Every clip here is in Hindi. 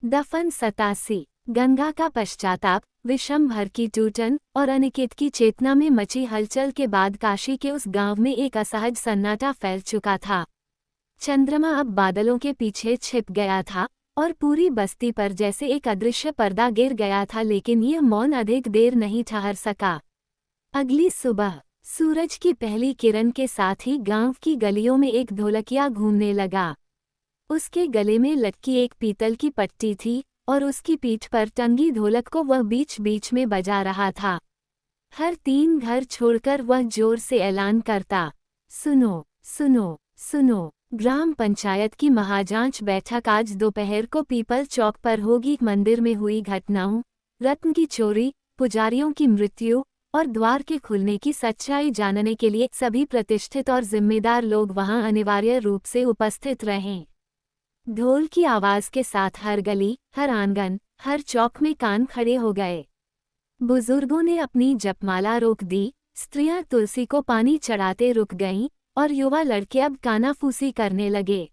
दफन 87। गंगा का पश्चाताप, विशंभर की टूटन और अनिकेत की चेतना में मची हलचल के बाद काशी के उस गांव में एक असहज सन्नाटा फैल चुका था। चंद्रमा अब बादलों के पीछे छिप गया था और पूरी बस्ती पर जैसे एक अदृश्य पर्दा गिर गया था, लेकिन यह मौन अधिक देर नहीं ठहर सका। अगली सुबह सूरज की पहली किरण के साथ ही गांव की गलियों में एक ढोलकिया घूमने लगा। उसके गले में लटकी एक पीतल की पट्टी थी और उसकी पीठ पर टंगी ढोलक को वह बीच बीच में बजा रहा था। हर 3 घर छोड़कर वह जोर से ऐलान करता, सुनो सुनो सुनो। ग्राम पंचायत की महाजांच बैठक आज दोपहर को पीपल चौक पर होगी। मंदिर में हुई घटनाओं, रत्न की चोरी, पुजारियों की मृत्यु और द्वार के खुलने की सच्चाई जानने के लिए सभी प्रतिष्ठित और जिम्मेदार लोग वहां अनिवार्य रूप से उपस्थित रहें। ढोल की आवाज के साथ हर गली, हर आंगन, हर चौक में कान खड़े हो गए। बुजुर्गों ने अपनी जपमाला रोक दी, स्त्रियां तुलसी को पानी चढ़ाते रुक गईं और युवा लड़के अब कानाफूसी करने लगे।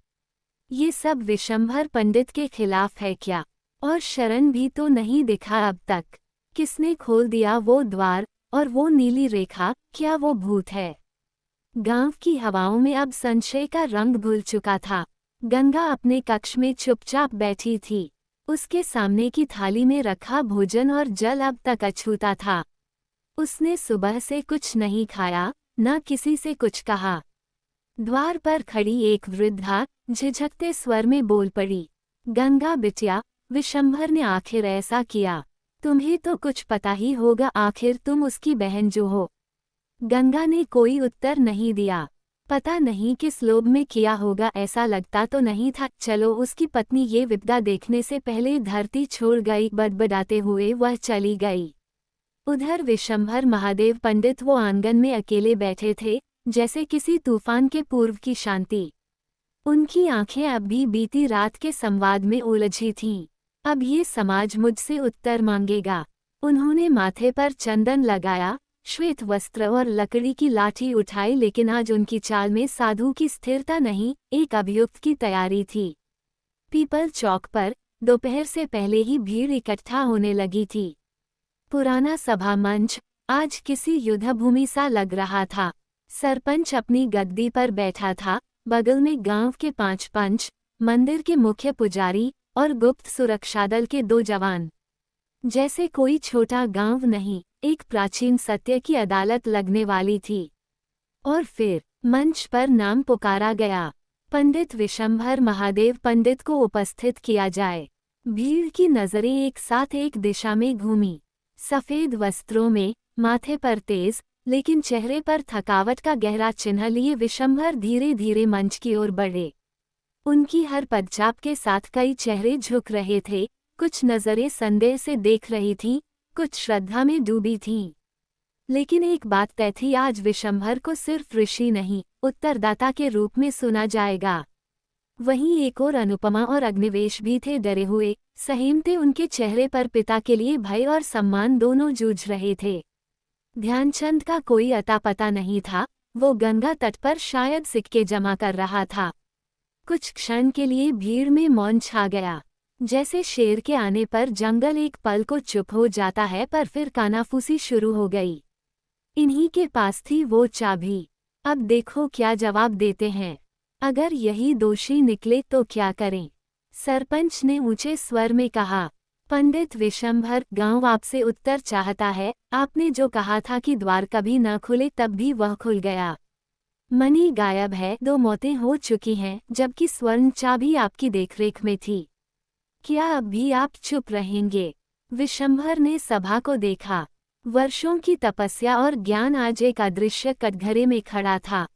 ये सब विशंभर पंडित के खिलाफ है क्या? और शरण भी तो नहीं दिखा अब तक। किसने खोल दिया वो द्वार और वो नीली रेखा? क्या वो भूत है? गांव की हवाओं में अब संशय का रंग घुल चुका था। गंगा अपने कक्ष में चुपचाप बैठी थी। उसके सामने की थाली में रखा भोजन और जल अब तक अछूता था। उसने सुबह से कुछ नहीं खाया, न किसी से कुछ कहा। द्वार पर खड़ी एक वृद्धा झिझकते स्वर में बोल पड़ी, गंगा बिटिया, विशंभर ने आखिर ऐसा किया। तुम्हें तो कुछ पता ही होगा, आखिर तुम उसकी बहन जो हो। गंगा ने कोई उत्तर नहीं दिया। पता नहीं किस लोभ में किया होगा, ऐसा लगता तो नहीं था। चलो, उसकी पत्नी ये विपदा देखने से पहले धरती छोड़ गई। बड़बड़ाते हुए वह चली गई। उधर विशंभर महादेव पंडित वो आंगन में अकेले बैठे थे, जैसे किसी तूफान के पूर्व की शांति। उनकी आंखें अब भी बीती रात के संवाद में उलझी थीं। अब ये समाज मुझसे उत्तर मांगेगा। उन्होंने माथे पर चंदन लगाया, श्वेत वस्त्र और लकड़ी की लाठी उठाई, लेकिन आज उनकी चाल में साधु की स्थिरता नहीं, एक अभियुक्त की तैयारी थी। पीपल चौक पर दोपहर से पहले ही भीड़ इकट्ठा होने लगी थी। पुराना सभा मंच आज किसी युद्धभूमि सा लग रहा था। सरपंच अपनी गद्दी पर बैठा था, बगल में गांव के 5 पंच, मंदिर के मुख्य पुजारी और गुप्त सुरक्षा दल के 2 जवान। जैसे कोई छोटा गांव नहीं, एक प्राचीन सत्य की अदालत लगने वाली थी। और फिर मंच पर नाम पुकारा गया, पंडित विशंभर महादेव पंडित को उपस्थित किया जाए। भीड़ की नजरें एक साथ एक दिशा में घूमी। सफेद वस्त्रों में, माथे पर तेज लेकिन चेहरे पर थकावट का गहरा चिन्ह लिए विशंभर धीरे धीरे मंच की ओर बढ़े। उनकी हर पदचाप के साथ कई चेहरे झुक रहे थे। कुछ नजरें संदेह से देख रही थीं, कुछ श्रद्धा में डूबी थीं। लेकिन एक बात तय थी, आज विशंभर को सिर्फ ऋषि नहीं, उत्तरदाता के रूप में सुना जाएगा। वहीं एक और अनुपमा और अग्निवेश भी थे, डरे हुए, सहमते उनके चेहरे पर पिता के लिए भय और सम्मान दोनों जूझ रहे थे। ध्यानचंद का कोई अता पता नहीं था, वो गंगा तट पर शायद सिक्के जमा कर रहा था। कुछ क्षण के लिए भीड़ में मौन छा गया, जैसे शेर के आने पर जंगल एक पल को चुप हो जाता है, पर फिर कानाफूसी शुरू हो गई। इन्हीं के पास थी वो चाबी। अब देखो क्या जवाब देते हैं। अगर यही दोषी निकले तो क्या करें? सरपंच ने ऊंचे स्वर में कहा। पंडित विशंभर, गांव आपसे उत्तर चाहता है। आपने जो कहा था कि द्वार कभी न खुले, तब भी वह खुल गया। मणि गायब है, 2 मौतें हो चुकी हैं, जबकि स्वर्ण चाबी आपकी देखरेख में थी। क्या अब भी आप चुप रहेंगे? विशंभर ने सभा को देखा। वर्षों की तपस्या और ज्ञान आज एक अदृश्य कटघरे में खड़ा था।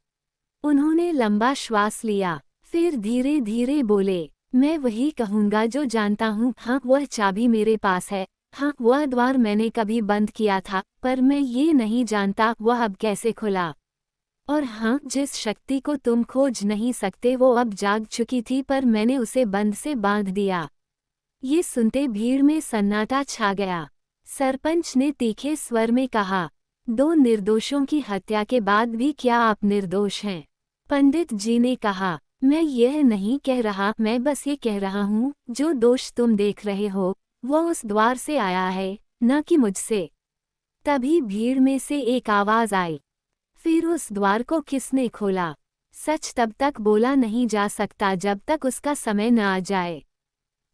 उन्होंने लंबा श्वास लिया, फिर धीरे धीरे बोले, मैं वही कहूँगा जो जानता हूँ। हाँ, वह चाबी मेरे पास है। हाँ, वह द्वार मैंने कभी बंद किया था, पर मैं ये नहीं जानता वह अब कैसे खुला। और हाँ, जिस शक्ति को तुम खोज नहीं सकते वो अब जाग चुकी थी, पर मैंने उसे बंद से बांध दिया। ये सुनते भीड़ में सन्नाटा छा गया। सरपंच ने तीखे स्वर में कहा, 2 निर्दोषों की हत्या के बाद भी क्या आप निर्दोष हैं? पंडित जी ने कहा, मैं यह नहीं कह रहा, मैं बस ये कह रहा हूँ जो दोष तुम देख रहे हो वो उस द्वार से आया है, न कि मुझसे। तभी भीड़ में से एक आवाज आई, फिर उस द्वार को किसने खोला? सच तब तक बोला नहीं जा सकता जब तक उसका समय न आ जाए।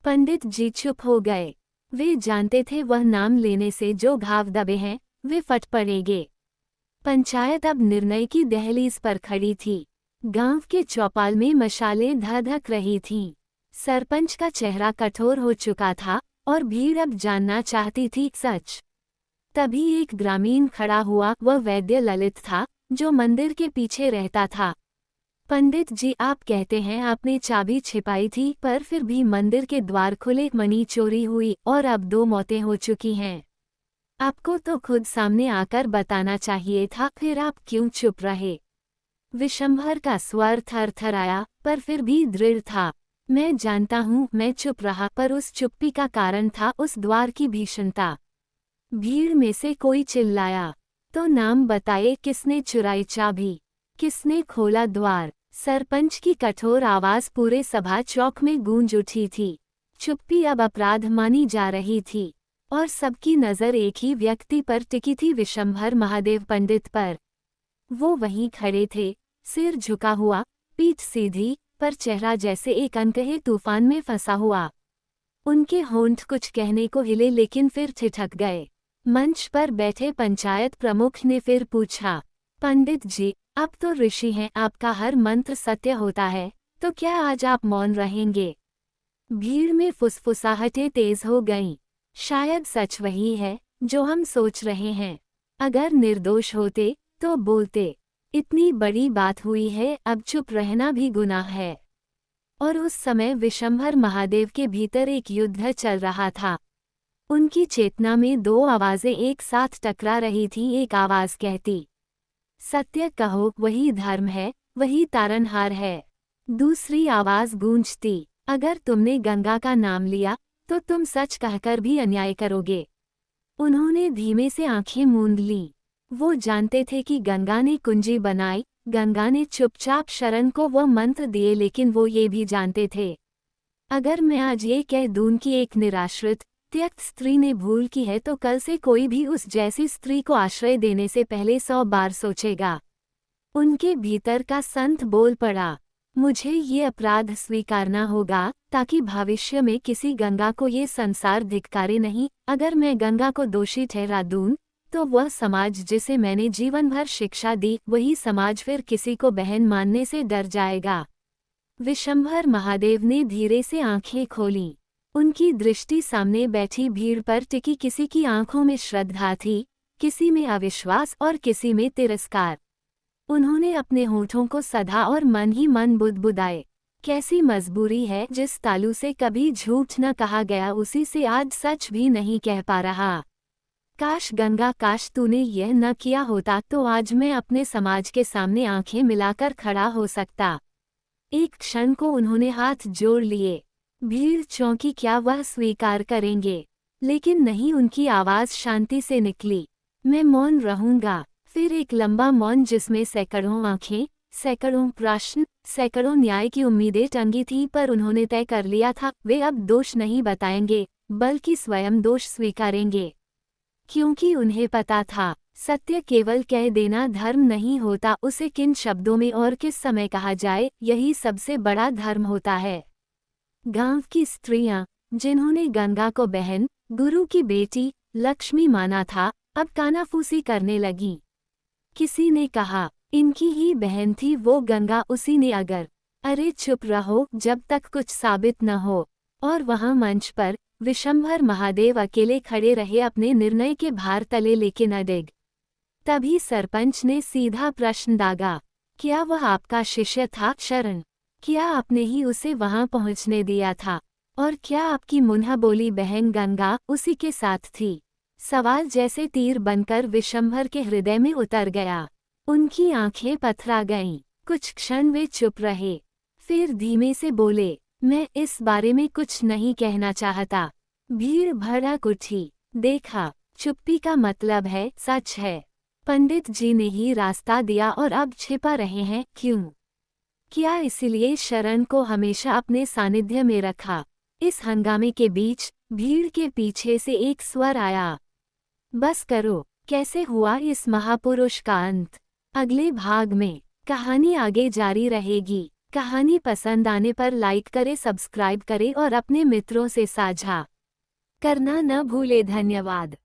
पंडित जी चुप हो गए। वे जानते थे वह नाम लेने से जो घाव दबे हैं वे फट पड़ेंगे। पंचायत अब निर्णय की दहलीज पर खड़ी थी। गांव के चौपाल में मशालें धधक रही थीं। सरपंच का चेहरा कठोर हो चुका था और भीड़ अब जानना चाहती थी सच। तभी एक ग्रामीण खड़ा हुआ, वह वैद्य ललित था जो मंदिर के पीछे रहता था। पंडित जी, आप कहते हैं आपने चाबी छिपाई थी, पर फिर भी मंदिर के द्वार खुले, मणि चोरी हुई और अब 2 मौतें हो चुकी हैं। आपको तो खुद सामने आकर बताना चाहिए था, फिर आप क्यों चुप रहे? विशंभर का स्वर थरथराया पर फिर भी दृढ़ था। मैं जानता हूँ मैं चुप रहा, पर उस चुप्पी का कारण था उस द्वार की भीषणता। भीड़ में से कोई चिल्लाया, तो नाम बताए, किसने चुराई चाबी, किसने खोला द्वार? सरपंच की कठोर आवाज पूरे सभा चौक में गूंज उठी थी। चुप्पी अब अपराध मानी जा रही थी और सबकी नजर एक ही व्यक्ति पर टिकी थी, विशंभर महादेव पंडित पर। वो वहीं खड़े थे, सिर झुका हुआ, पीठ सीधी, पर चेहरा जैसे एक अनकहे तूफान में फंसा हुआ। उनके होंठ कुछ कहने को हिले लेकिन फिर ठिठक गए। मंच पर बैठे पंचायत प्रमुख ने फिर पूछा, पंडित जी, आप तो ऋषि हैं, आपका हर मंत्र सत्य होता है, तो क्या आज आप मौन रहेंगे? भीड़ में फुसफुसाहटें तेज हो गईं। शायद सच वही है जो हम सोच रहे हैं। अगर निर्दोष होते तो बोलते। इतनी बड़ी बात हुई है, अब चुप रहना भी गुनाह है। और उस समय विशंभर महादेव के भीतर एक युद्ध चल रहा था। उनकी चेतना में 2 आवाजें एक साथ टकरा रही थीं। एक आवाज कहती, सत्य कहो, वही धर्म है, वही तारनहार है। दूसरी आवाज गूंजती, अगर तुमने गंगा का नाम लिया तो तुम सच कहकर भी अन्याय करोगे। उन्होंने धीमे से आंखें मूंद लीं। वो जानते थे कि गंगा ने कुंजी बनाई, गंगा ने चुपचाप शरण को वो मंत्र दिए, लेकिन वो ये भी जानते थे, अगर मैं आज ये कह दूं कि एक निराश्रित त्यक्त स्त्री ने भूल की है, तो कल से कोई भी उस जैसी स्त्री को आश्रय देने से पहले 100 बार सोचेगा। उनके भीतर का संत बोल पड़ा, मुझे ये अपराध स्वीकारना होगा ताकि भविष्य में किसी गंगा को ये संसार धिक्कारे नहीं। अगर मैं गंगा को दोषी ठहरा दूं तो वह समाज जिसे मैंने जीवन भर शिक्षा दी, वही समाज फिर किसी को बहन मानने से डर जाएगा। विशंभर महादेव ने धीरे से आंखें खोलीं। उनकी दृष्टि सामने बैठी भीड़ पर टिकी। किसी की आंखों में श्रद्धा थी, किसी में अविश्वास और किसी में तिरस्कार। उन्होंने अपने होठों को सधा और मन ही मन बुदबुदाए, कैसी मजबूरी है, जिस तालू से कभी झूठ न कहा गया उसी से आज सच भी नहीं कह पा रहा। काश गंगा, काश तूने यह न किया होता तो आज मैं अपने समाज के सामने आंखें मिलाकर खड़ा हो सकता। एक क्षण को उन्होंने हाथ जोड़ लिए। भीड़ चौंकी, क्या वह स्वीकार करेंगे? लेकिन नहीं, उनकी आवाज शांति से निकली, मैं मौन रहूंगा। फिर एक लंबा मौन जिसमें सैकड़ों आंखें, सैकड़ों प्रश्न, सैकड़ों न्याय की उम्मीदें टंगी थी, पर उन्होंने तय कर लिया था, वे अब दोष नहीं बताएंगे बल्कि स्वयं दोष स्वीकारेंगे। क्योंकि उन्हें पता था, सत्य केवल कह देना धर्म नहीं होता, उसे किन शब्दों में और किस समय कहा जाए, यही सबसे बड़ा धर्म होता है। गांव की स्त्रियां, जिन्होंने गंगा को बहन, गुरु की बेटी, लक्ष्मी माना था, अब कानाफूसी करने लगीं। किसी ने कहा, इनकी ही बहन थी वो गंगा, उसी ने अगर। अरे चुप रहो जब तक कुछ साबित न हो। और वहां मंच पर विशंभर महादेव अकेले खड़े रहे, अपने निर्णय के भार तले, लेकिन अडिग। तभी सरपंच ने सीधा प्रश्न दागा, क्या वह आपका शिष्य था शरण? क्या आपने ही उसे वहां पहुंचने दिया था? और क्या आपकी मुन्हा बोली बहन गंगा उसी के साथ थी? सवाल जैसे तीर बनकर विशंभर के हृदय में उतर गया। उनकी आंखें पथरा गईं। कुछ क्षण वे चुप रहे, फिर धीमे से बोले, मैं इस बारे में कुछ नहीं कहना चाहता। भीड़ भड़क उठी। देखा, चुप्पी का मतलब है सच है। पंडित जी ने ही रास्ता दिया और अब छिपा रहे हैं, क्यों? किया, इसलिए शरण को हमेशा अपने सानिध्य में रखा। इस हंगामे के बीच भीड़ के पीछे से एक स्वर आया, बस करो। कैसे हुआ इस महापुरुष का अंत? अगले भाग में कहानी आगे जारी रहेगी। कहानी पसंद आने पर लाइक करें, सब्सक्राइब करें और अपने मित्रों से साझा करना न भूले। धन्यवाद।